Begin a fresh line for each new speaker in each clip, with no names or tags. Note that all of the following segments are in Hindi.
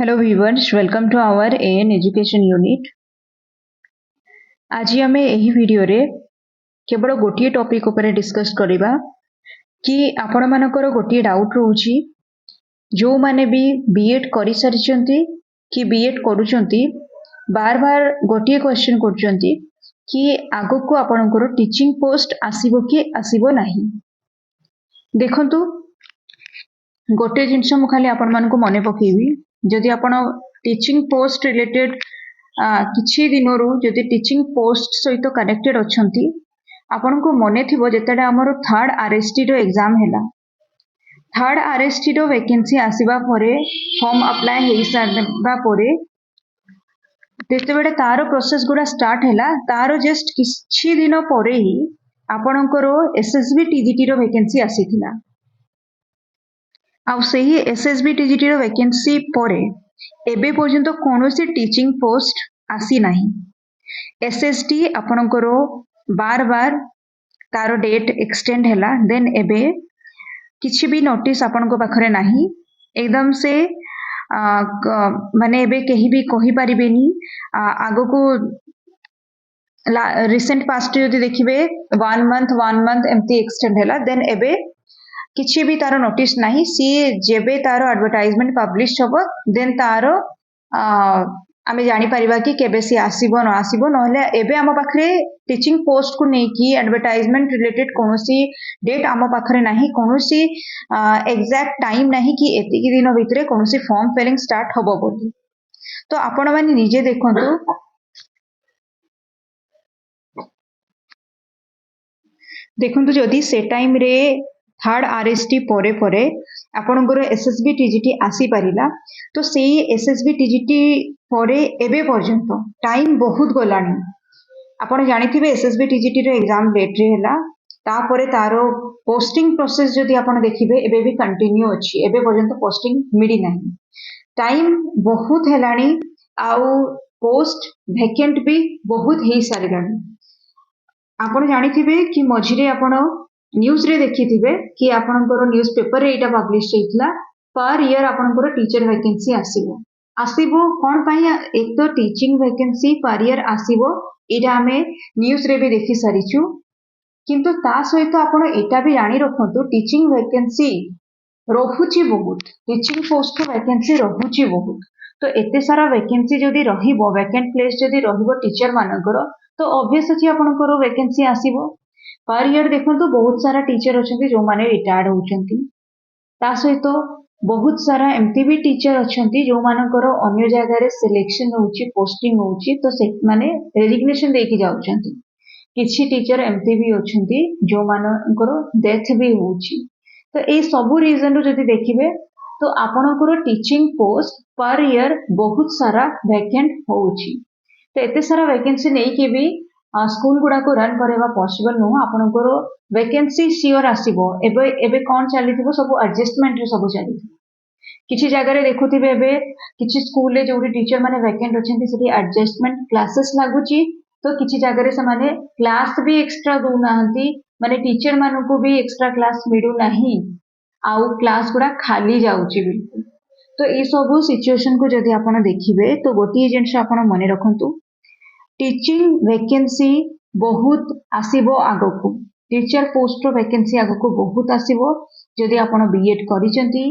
Hello viewers, welcome to our AN Education Unit. आज आम यही वीडियो रे केवल गोटे टॉपिक ऊपर डिस्कस करिबा कि आपण मानकर गोटे डाउट रोची जो माने भी बीएड करि सारिचंती कि बीएड करूचंती बार बार गोटे क्वेश्चन करचंती कि आगो को आपणकर टीचिंग पोस्ट आसीबो कि आसीबो नाही। देखंतु गोटे जिनस मु खाली आपण मानको मने पकेबी जदि आपण टीचिंग पोस्ट रिलेटेड किछि दिनरु जदि टीचिंग पोस्ट सहित कनेक्टेड अछंती आपनको मने थिबो जेतेडा हमर थर्ड आरएसटी रो एग्जाम हैला थर्ड आरएसटी रो वैकेंसी आसीबा परे फॉर्म अप्लाई हेई सारबा परे तेतेबेडे तारो प्रोसेस गुडा स्टार्ट हैला तारो जस्ट किछि दिन परे ही आपणकर एसएसबी टीजीटी रो वैकेंसी आसीथिला आउ सही एसएसबी टीजीटी रो वैकेंसी परे एबे पर्यंत कोनोसी टीचिंग पोस्ट आसी नाही। एसएसटी आपणकर बार बार तारो डेट एक्सटेंड हैला देन एबे किछि भी नोटिस आपनको पाखरे नाही एकदम से माने एबे केही भी कहि परिबेनी आगो को रिसेंट पास्ट यदि देखिबे 1 मंथ एमती एक्सटेंड हैला देन एबे किछि भी तारो नोटिस नाही सी जेबे तारो एडवर्टाइजमेंट पब्लिश होबो देन तारो आमे जानि परिबा कि केबे सी आसीबो न आसीबो नहले एबे आम पाखरे टीचिंग पोस्ट को नै कि एडवर्टाइजमेंट रिलेटेड कोनोसी डेट आम पाखरे नाही कोनोसी एग्जैक्ट टाइम नाही कि एति कि दिन भितरे कोनोसी फॉर्म फिलिंग स्टार्ट होबो बोली। तो आपण माने निजे देखंतु देखंतु जदि से टाइम रे थर्ड आरएसटी परे परे आपणकर एसएसबी टीजीटी आसी परिला तो सेही एसएसबी टीजीटी परे एबे पर्यंत टाइम बहुत गलानी आपण जानिथिबे एसएसबी टीजीटी रो एग्जाम लेट रे हैला तापरे तारो पोस्टिंग प्रोसेस जदि आपण देखिबे एबे भी कंटिन्यू अछि एबे पर्यंत पोस्टिंग मिडी नाही टाइम बहुत हेलानी आउ पोस्ट वैकेंट भी बहुत हेई सारिलानी आपण जानिथिबे कि मझिरे आपण न्यूज रे देखिथिबे कि आपणकर न्यूज पेपर रे एटा पब्लिश हेइतला पर ईयर आपणकर टीचर वैकेंसी आसीबो कोन पई एक तो टीचिंग वैकेंसी पर ईयर आसीबो एटा हमें न्यूज रे भी देखि सारिछु किंतु ता सहित आपण एटा भी जानि रखंतु टीचिंग वैकेंसी रहुची बहुत टीचिंग पोस्ट वैकेंसी रहुची बहुत तो एते सारा वैकेंसी जदी रहिबो वैकेंट प्लेस जदी रहिबो टीचर मानकर तो ऑब्वियस अछि आपणकर वैकेंसी आसीबो पर ईयर देखंतु बहुत सारा टीचर अछंती जो माने रिटायर्ड होचंती ता सहित बहुत सारा एमती भी टीचर अछंती जो मानकर अन्य जगह रे सिलेक्शन होउची पोस्टिंग होउची तो से माने रेजिग्नेशन देकी जाउचंती किछि टीचर एमती भी अछंती जो मानकर डेथ भी होउची तो ए सब रीजन रो जदी देखिबे तो आपणकर टीचिंग पोस्ट पर ईयर बहुत सारा वैकेंट होउची तो एते सारा वैकेंसी नै के भी स्कूल गुडा को रन करेवा पॉसिबल नो आपनकर वैकेंसी सियोर आसीबो एबे एबे कोन चलीथिबो सब एडजस्टमेंट रे सब चलीथिबो किछि जगह रे देखुथिबे एबे किछि स्कूल रे जोडी टीचर माने वैकेंट अछंती सेठी एडजस्टमेंट क्लासेस लागुची तो किछि जगह रे समाने क्लास भी एक्स्ट्रा दउ नाहंती माने टीचर मानु को भी एक्स्ट्रा क्लास मिडू नाही आउ क्लास गुडा खाली जाउची बिल्कुल तो ए सब सिचुएशन को जदी आपण देखिबे तो गोटी एजेंट से आपण मने रखंतु टीचिंग वैकेंसी बहुत आसीबो आगको टीचर पोस्ट रो वैकेंसी आगको बहुत आसीबो जदि आपण बीएड करिसंती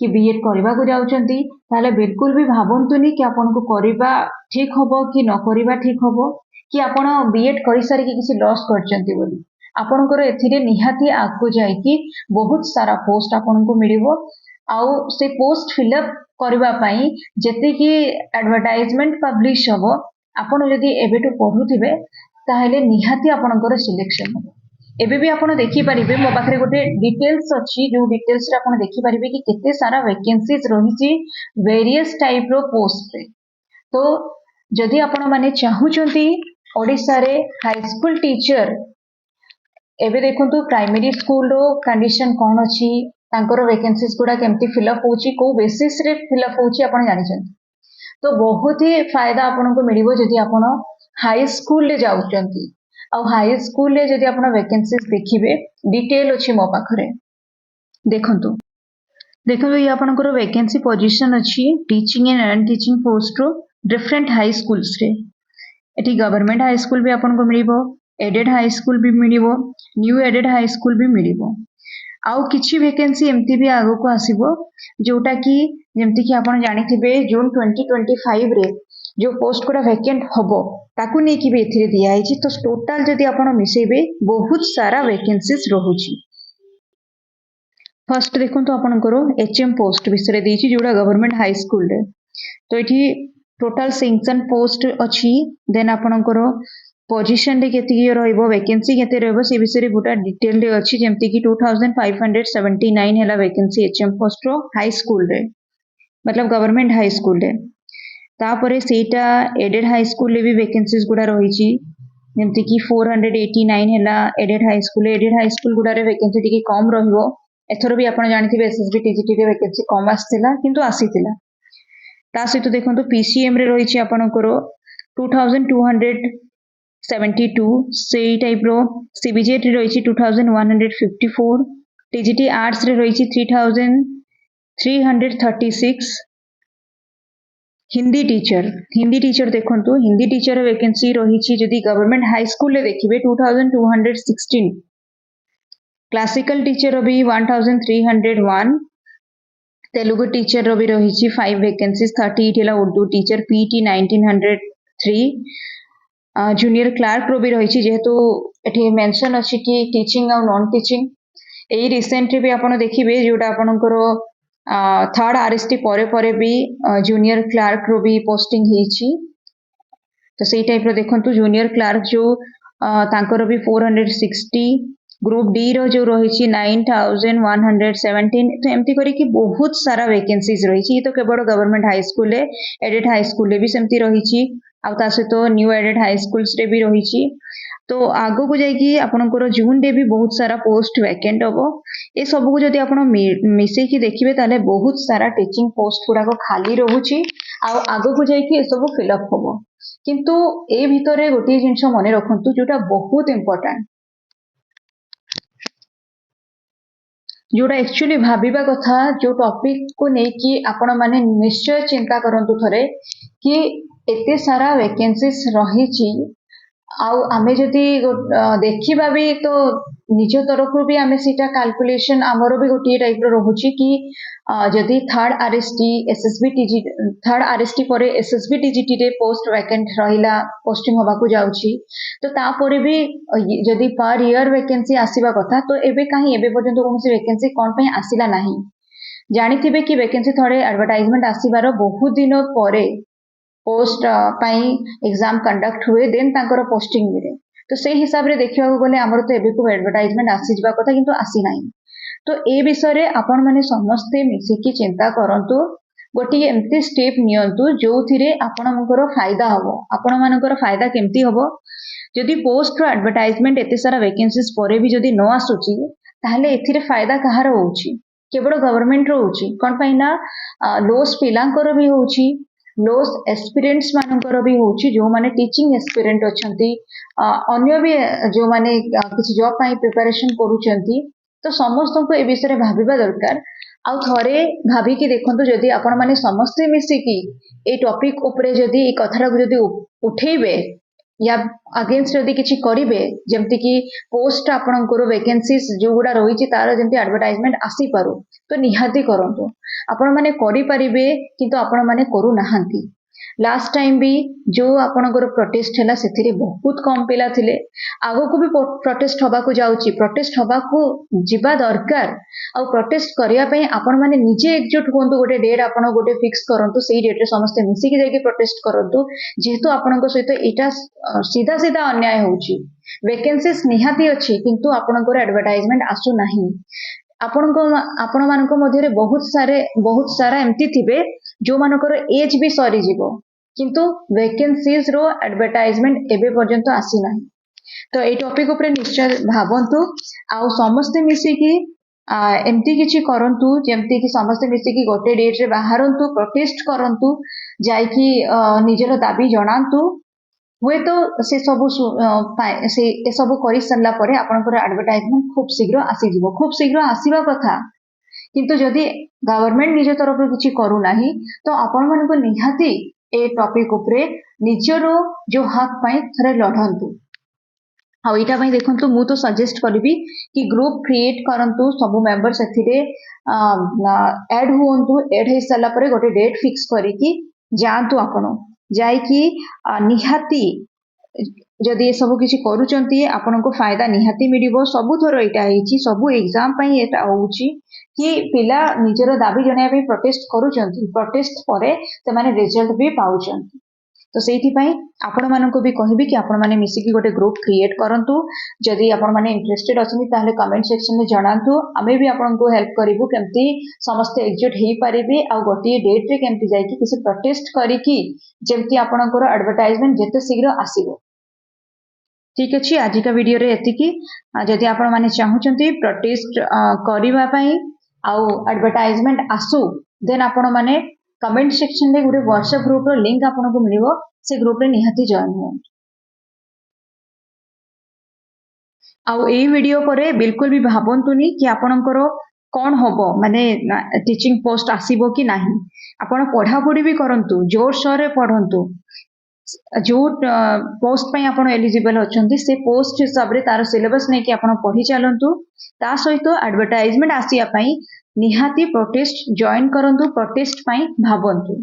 कि बीएड करबा को जाउचंती ताले बिल्कुल भी भाबंतुनी कि आपण को करबा ठीक होबो कि न करबा ठीक होबो कि आपण बीएड करि सारी कि किसी लॉस करचंती बोली आपणकर एथिरे निहाती आगको जाय कि बहुत सारा पोस्ट आपण को मिलिबो आउ से पोस्ट फिलअप करबा पई जति कि एडवर्टाइजमेंट पब्लिश होबो आपण जदि एबेटू पढुथिबे ताहेले निहाती आपणकर सिलेक्शन हो एबे भी आपण देखि परिबे मो पाखरे गोटे डिटेल्स अछि जो डिटेल्स रे आपण देखि परिबे कि केते सारा वैकेंसीज रहिछि वेरियस टाइप रो पोस्ट रे तो जदि आपण माने चाहुचंती ओडिसा रे हाई स्कूल टीचर एबे देखंतु प्राइमरी स्कूल रो कंडीशन कोन अछि तांकर वैकेंसीज गुडा केमती फिलअप होछि को बेसिस रे फिलअप होछि आपण जानिछंती तो बहुत ही फायदा आपन को मिलिबो जदि आपन हाई स्कूल ले जाउचंती आ हाई स्कूल ले जदि आपन वैकेंसीज देखिबे डिटेल अछि मो पाखरे देखंतु देखो ये आपनकर वैकेंसी पोजीशन अच्छी teaching and non teaching post रो डिफरेंट हाई स्कूल्स रे एटी गवर्नमेंट हाई स्कूल भी आपनको मिलिबो एडेड हाई स्कूल भी मिलिबो न्यू एडेड हाई स्कूल भी मिलिबो आउ किछि वैकेंसी एमती भी आगो को आसीबो जोटा कि जेमती कि आपण जानिथिबे जून 2025 रे जो पोस्ट गुड़ा वैकेंट हबो ताकू नै कि भी एथिरे दिया आइछि तो टोटल जदि आपण मिसेबे बहुत सारा वैकेंसीज रहुछि फर्स्ट देखो तो आपनकर एचएम पोस्ट विषय देछि जोड़ा गवर्नमेंट हाई स्कूल रे तो एठी टोटल सैंक्शन पोस्ट अछि देन आपनकर पोजीशन रे केति रहइबो वैकेंसी केते रहइबो से विषय गोटा डिटेल रे अछि जेमति कि 2579 हैला वैकेंसी एचएम पोस्ट रो हाई स्कूल रे मतलब गवर्नमेंट हाई स्कूल रे तापरे सेटा एडेड हाई स्कूल रे भी वैकेंसीज गुडा रहिछि जेमति कि 489 हैला एडेड हाई स्कूल गुडा रे वैकेंसी टिके कम रहइबो एथरो भी आपण जानिथिबे एसएसबी टीजीटी रे वैकेंसी कम आसिथिला किंतु आसिथिला ता सहित देखंतु पीसीएम रे रहिछि आपनकर 2272 सेई टाइप रो सीबीजेट रे रहिछि 2154 टीजीटी आर्ट्स रे रहिछि 3336 हिंदी टीचर देखंतु हिंदी टीचर वैकेंसी रहिछि जदि गवर्नमेंट हाई स्कूल रे देखिबे 2216 क्लासिकल टीचर भी 1301 तेलुगु टीचर भी रही 5 वैकेंसीज 38 है Urdu teacher PT 1903 junior clerk रो भी रही जेहेतु एठी मेंशन अछि कि टीचिंग और नॉन टीचिंग एई रिसेंटली भी आपण देखिबे जोटा आपनकर थर्ड आरएसटी परे भी जूनियर क्लार्क रो भी पोस्टिंग हेछि तो सेई टाइप रो देखंतु जूनियर क्लार्क जो तांकर भी 460 ग्रुप डी रो जो रही 9117 तो एमती करी कि बहुत सारा वैकेंसीज रही तो केवल government high school aided high school भी सेमती रही सहित न्यू एडेड हाई स्कूल्स रे भी रही तो आगो को जाइकी आपनकर जून रे भी बहुत सारा पोस्ट वैकेंट हबो ए सब को जदि आपण मिसे की देखिबे ताले बहुत सारा टीचिंग पोस्ट गुडा को खाली रहुची आ आगो को जाइकी ए सब फिलअप हबो किंतु ए भितरे गोटे जिंस मने रखंतु जोटा बहुत इंपोर्टेंट जोटा एक्चुअली भाविबा कथा जो टॉपिक को नेकी आपण माने निश्चय चिंता करंतु थरे कि एते सारा वैकेंसीज रहिछि आउ आमे जदि देखिबा भी तो निज तरफ भी आमे सीटा कैलकुलेशन हमरो भी गोटे टाइप रो रहुछि कि जदि third RST SSB TG third RST परे एसएसबी टीजीटी रे पोस्ट वैकेंट रहिला पोस्टिंग होबा को जाउछि तो तापरे भी जदि पर ईयर वैकेंसी आसीबा कथा तो एबे काहे एबे पर्यंत कोनसी वैकेंसी कोन पे आसीला नाही जानिथिबे कि वैकेंसी थोड़े एडवर्टाइजमेंट आसीबार बहुत दिन परे पोस्ट पाई एग्जाम कंडक्ट हुए देन तांकर पोस्टिंग मिले तो से हिसाब रे देखिबा गले हमर तो एबे को एडवर्टाइजमेंट आसी जिबा कथा किंतु आसी नाही तो ए विषय रे आपण माने समस्ते मिसिकी चिंता करंतु गोटी एमती स्टेप नियंतु जो थिरे आपणकर फायदा हबो आपण मानकर फायदा केमती हबो जदि पोस्ट रो एडवर्टाइजमेंट एते सारा वैकेंसीज परे भी जदि न आसुची ताहले एथिरे फायदा कहार होउची केवल गवर्नमेंट रो होउची कोन पैना लोस पिलांकर भी होउची लोस एस्पिरेंट्स मानकर भी होउची जो माने टीचिंग एस्पिरेंट अछंती अन्य भी जो माने किछि जॉब पाई प्रिपरेशन करूचंती तो समस्त को ए विषय रे भाबिबा दरकार आ थरे भाबी कि देखंतु जदि आपण माने समस्त मिसी कि ए टॉपिक ऊपर जदि ए कथरा को जदि उठेबे या अगेंस्ट जदि किछि करिवे जेमति कि पोस्ट आपणकर वैकेंसीज जो गुडा रहिछि तार जेमति एडवर्टाइजमेंट आसी पारु तो निहाती करंतु आपण माने करि परिबे किंतु आपण माने करू नाहंती लास्ट टाइम भी जो आपणकर प्रोटेस्ट हैला सेथिरे बहुत कम पिला थिले आगो को भी प्रोटेस्ट हबा को जाउची प्रोटेस्ट हबा को जिबा दरकार आ प्रोटेस्ट करिया पई आपण माने निजे एकजुट होंतु गोटे डेट आपण गोटे फिक्स करंतु सेही डेट रे समस्त मिसी कि जाके प्रोटेस्ट करंतु जेहेतु आपणको सहित एटा सीधा सीधा अन्याय होउची वैकेंसीज निहाती अछि किंतु आपणकर एडवर्टाइजमेंट आसु नाही आपण मानक मध्य बहुत सारा एमती थिबे जो मानकर एज भी सरी जीवो किंतु वैकेंसीज रो एडवर्टाइजमेंट एबे पर्यंत आसी नाही तो ए टॉपिक ऊपर निश्चय भाबंतु आउ समस्त मिसी कि एमती किछि करंतु जेमती कि समस्त मिसी कि गोटे डेट रे बाहरंतु प्रोटेस्ट करंतु जायकी निजर दाबी जणांतु हुए तो से सब से ए सब करि सरला परे आपनकर एडवर्टाइजमेंट खूब शीघ्र आसी जीवो खूब शीघ्र आसीबा कथा किंतु जदि गवर्नमेंट निज तरफ किसी करूना तो आपण मानक निहाती ए टॉपिक उपरे निजर जो हक पाई थरे लढंतु आ इटा भाई देखंतु मु तो सजेस्ट करबी कि ग्रुप क्रिएट करंतु सब मेंबर्स एथिरे ऐड हुंतु ऐड हे साला परे गोटे डेट फिक्स करिकि जांतु आपण जाई कि निहाती जदि ये सब किसी करूचंती आपनको फायदा निहाती मिलिबो सबु थरो एटा हेची सबु एग्जाम पई एटा होउची कि पिला निजर दाबी जणाया पे प्रोटेस्ट करूचंती प्रोटेस्ट परे से माने रिजल्ट भी पाउचंती तो सेठी पई आपण मानको भी कहबी कि आपण माने मिसी कि गोटे ग्रुप क्रिएट करंतु जदि आपण माने इंटरेस्टेड अछनी ताले कमेंट सेक्शन में जणांतु आमे भी आपनको हेल्प करिवु केमती समस्त एकजुट हेई परिबे आ गोटी डेट रे केमती जाई कि किसी प्रोटेस्ट करिकि जेमती आपणकर एडवर्टाइजमेंट जेते शीघ्र आसीबो ठीक अच्छे आज का वीडियो रे एतिकी जदि आपण माने चाहुचंती प्रोटेस्ट करिवा पई आउ एडवर्टाइजमेंट आसु देन आपण माने कमेंट सेक्शन रे गुटे व्हाट्सएप ग्रुप रो लिंक आपनको मिलिबो से ग्रुप रे निहाती जॉइन हो आउ ए वीडियो परे बिल्कुल भी भाबंतुनी कि आपणकर कौन होबो माने टीचिंग पोस्ट आसीबो कि नाही आपण पढ़ा पढ़ी भी करंतु जोर शोर रे पढ़ंतु जो पोस्ट पे आप एलिजिबल अच्छा से पोस्ट हिसाब से तार सिलेबस नहीं कि आप पढ़ी चलतु ता सहित एडवर्टाइजमेंट आसिया निहाती प्रोटेस्ट जॉइन करंतु प्रोटेस्ट भावंतु।